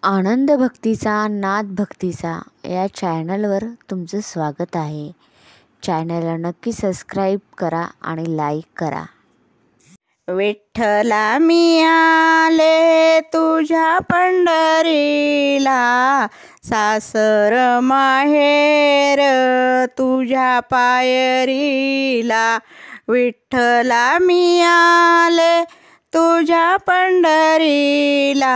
आनंद भक्तीचा नाद भक्तीचा या चॅनलवर तुमचं स्वागत आहे. चॅनलला नक्की सबस्क्राईब करा आणि लाईक करा. विठ्ठला मी आले तुझ्या पंढरीला, सासर माहेर तुझ्या पायरीला. विठ्ठला मी आले तुझ्या पंढरीला,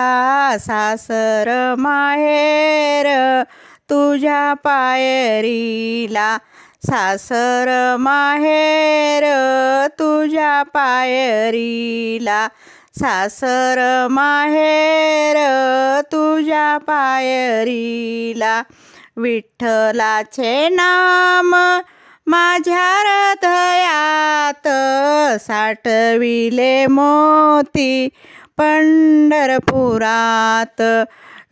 सासर माहेर तुझ्या पायरीला. सासर माहेर तुझ्या पायरीला. सासर माहेर तुझ्या पायरीला. विठ्ठलाचे नाम माझ्या हृदयात, साठविले मोती पंढरपुरात.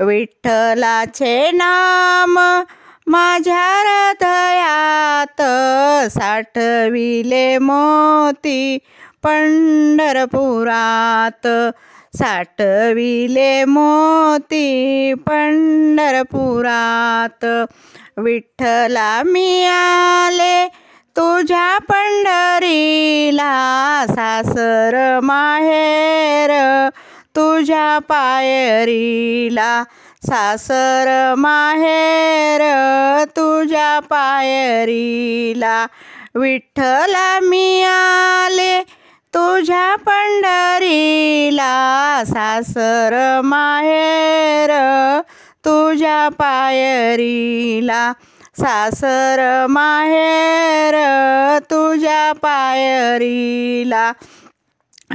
विठ्ठलाचे नाम माझ्या हृदयात, साठविले मोती पंढरपुरात. साठविले मोती पंढरपुरात. विठ्ठला मी आले तुझ्या पंढरीला, सासर माहेर तुझ्या पायरीला. सासर माहेर तुझ्या पायरीला. विठ्ठला मी आले तुझ्या पंढरीला, सासर माहेर तुझ्या पायरीला. सासर माहेर तुझ्या पायरीला.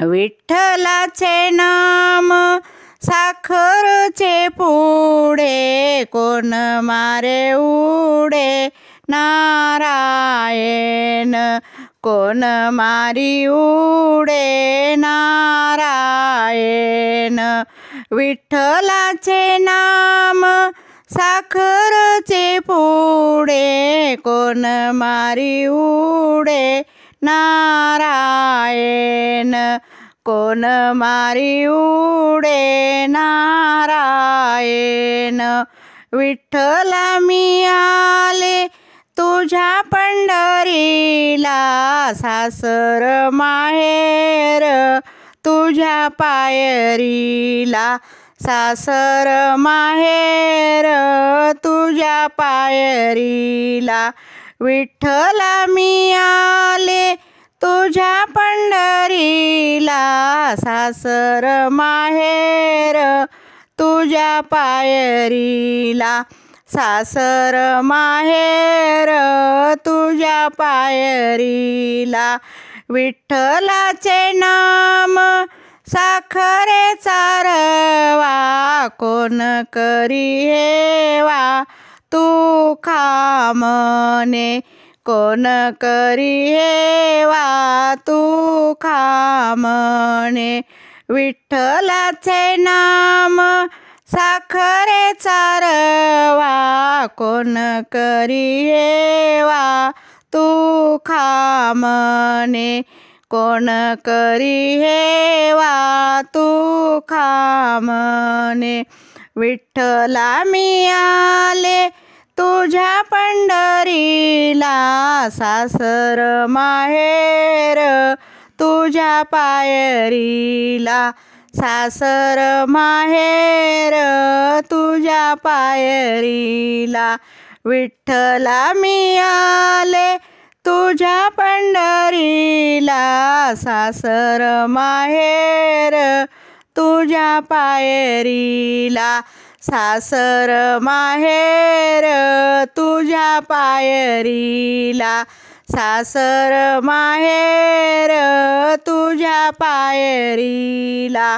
विठ्ठलाचे नाम साखरचे पुढे, कोण मारे उडे नारायण. कोण मारी उडे नारायण. विठ्ठलाचे नाम साखरचे पुढे, कोण मारी उडे नारायण. कोण मारी उडे नारायण. विठ्ठला मी आले तुझ्या पंढरीला, सासर माहेर तुझ्या पायरीला. सासर माहेर तुझ्या पायरीला. विठ्ठला मी आले तुझ्या पंढरीला, सासर माहेर तुझ्या पायरीला. सासर माहेर तुझ्या पायरीला. विठ्ठलाचे नाम साखरेचा रवा, कोण करी हेवा तू खामने. कोण करी हेवा तू खामने. विठ्ठलाचे नाम साखरेचा रवा, कोण करी हेवा तू खामने. कोण करी हेवा तू खामने. विठ्ठला मी आले तुझ्या पंढरीला, सासर माहेर तुझ्या पायरीला. सासर माहेर तुझ्या पायरीला. विठ्ठला मी आले तुझ्या पंढरीला, सासर माहेर तुझ्या पायरीला. सासर माहेर तुझ्या पायरीला. सासर माहेर तुझ्या पायरीला.